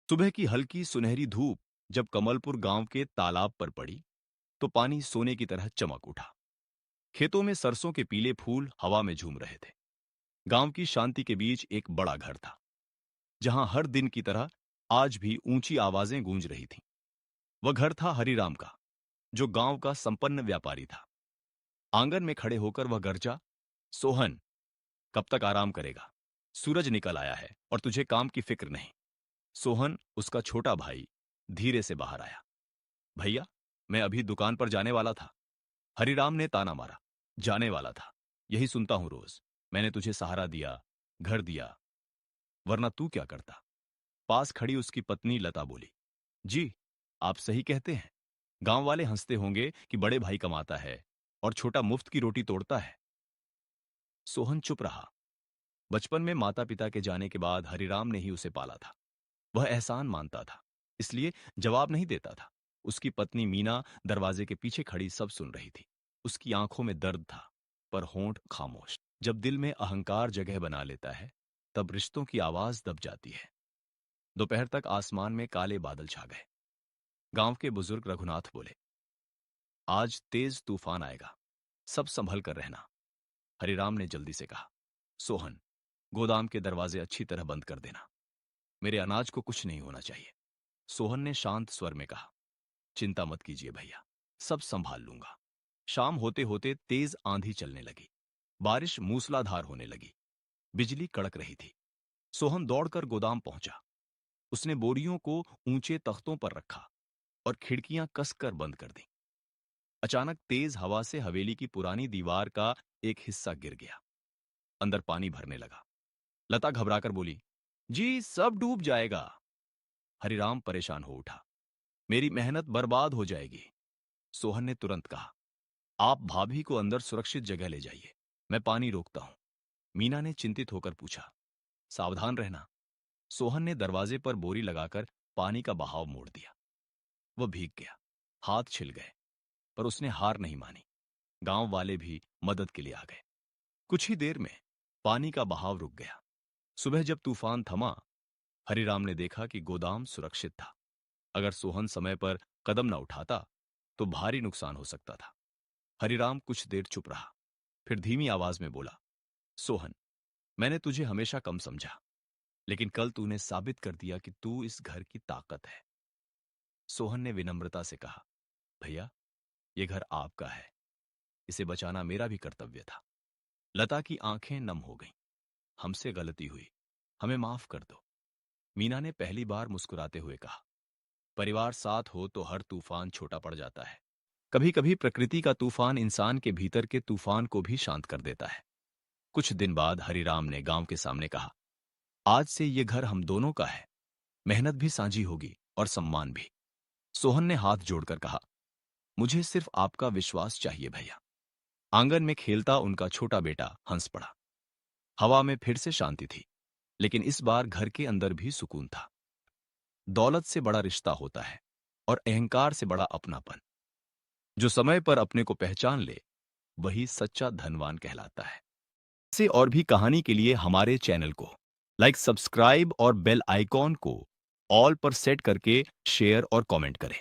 सुबह की हल्की सुनहरी धूप जब कमलपुर गांव के तालाब पर पड़ी तो पानी सोने की तरह चमक उठा। खेतों में सरसों के पीले फूल हवा में झूम रहे थे। गांव की शांति के बीच एक बड़ा घर था, जहां हर दिन की तरह आज भी ऊंची आवाजें गूंज रही थीं। वह घर था हरिराम का, जो गांव का संपन्न व्यापारी था। आंगन में खड़े होकर वह गरजा, सोहन, कब तक आराम करेगा? सूरज निकल आया है और तुझे काम की फिक्र नहीं। सोहन, उसका छोटा भाई, धीरे से बाहर आया। भैया, मैं अभी दुकान पर जाने वाला था। हरिराम ने ताना मारा। जाने वाला था? यही सुनता हूं रोज। मैंने तुझे सहारा दिया, घर दिया, वरना तू क्या करता? पास खड़ी उसकी पत्नी लता बोली, जी, आप सही कहते हैं। गांव वाले हंसते होंगे कि बड़े भाई कमाता है और छोटा मुफ्त की रोटी तोड़ता है। सोहन चुप रहा। बचपन में माता पिता के जाने के बाद हरिराम ने ही उसे पाला था। वह एहसान मानता था, इसलिए जवाब नहीं देता था। उसकी पत्नी मीना दरवाजे के पीछे खड़ी सब सुन रही थी। उसकी आंखों में दर्द था, पर होंठ खामोश। जब दिल में अहंकार जगह बना लेता है, तब रिश्तों की आवाज दब जाती है। दोपहर तक आसमान में काले बादल छा गए। गांव के बुजुर्ग रघुनाथ बोले, आज तेज तूफान आएगा, सब संभल कर रहना। हरिराम ने जल्दी से कहा, सोहन, गोदाम के दरवाजे अच्छी तरह बंद कर देना। मेरे अनाज को कुछ नहीं होना चाहिए। सोहन ने शांत स्वर में कहा, चिंता मत कीजिए भैया, सब संभाल लूंगा। शाम होते होते तेज आंधी चलने लगी। बारिश मूसलाधार होने लगी। बिजली कड़क रही थी। सोहन दौड़कर गोदाम पहुंचा। उसने बोरियों को ऊंचे तख्तों पर रखा और खिड़कियां कसकर बंद कर दी। अचानक तेज हवा से हवेली की पुरानी दीवार का एक हिस्सा गिर गया। अंदर पानी भरने लगा। लता घबराकर बोली, जी, सब डूब जाएगा। हरिराम परेशान हो उठा, मेरी मेहनत बर्बाद हो जाएगी। सोहन ने तुरंत कहा, आप भाभी को अंदर सुरक्षित जगह ले जाइए, मैं पानी रोकता हूं। मीना ने चिंतित होकर पूछा, सावधान रहना। सोहन ने दरवाजे पर बोरी लगाकर पानी का बहाव मोड़ दिया। वह भीग गया, हाथ छिल गए, पर उसने हार नहीं मानी। गांव वाले भी मदद के लिए आ गए। कुछ ही देर में पानी का बहाव रुक गया। सुबह जब तूफान थमा, हरिराम ने देखा कि गोदाम सुरक्षित था। अगर सोहन समय पर कदम न उठाता तो भारी नुकसान हो सकता था। हरिराम कुछ देर चुप रहा, फिर धीमी आवाज में बोला, सोहन, मैंने तुझे हमेशा कम समझा, लेकिन कल तूने साबित कर दिया कि तू इस घर की ताकत है। सोहन ने विनम्रता से कहा, भैया, ये घर आपका है, इसे बचाना मेरा भी कर्तव्य था। लता की आंखें नम हो गईं। हमसे गलती हुई, हमें माफ कर दो। मीना ने पहली बार मुस्कुराते हुए कहा, परिवार साथ हो तो हर तूफान छोटा पड़ जाता है। कभी कभी प्रकृति का तूफान इंसान के भीतर के तूफान को भी शांत कर देता है। कुछ दिन बाद हरिराम ने गांव के सामने कहा, आज से ये घर हम दोनों का है। मेहनत भी साझी होगी और सम्मान भी। सोहन ने हाथ जोड़कर कहा, मुझे सिर्फ आपका विश्वास चाहिए भैया। आंगन में खेलता उनका छोटा बेटा हंस पड़ा। हवा में फिर से शांति थी, लेकिन इस बार घर के अंदर भी सुकून था। दौलत से बड़ा रिश्ता होता है और अहंकार से बड़ा अपनापन। जो समय पर अपने को पहचान ले, वही सच्चा धनवान कहलाता है। से और भी कहानी के लिए हमारे चैनल को लाइक, सब्सक्राइब और बेल आइकॉन को ऑल पर सेट करके शेयर और कमेंट करें।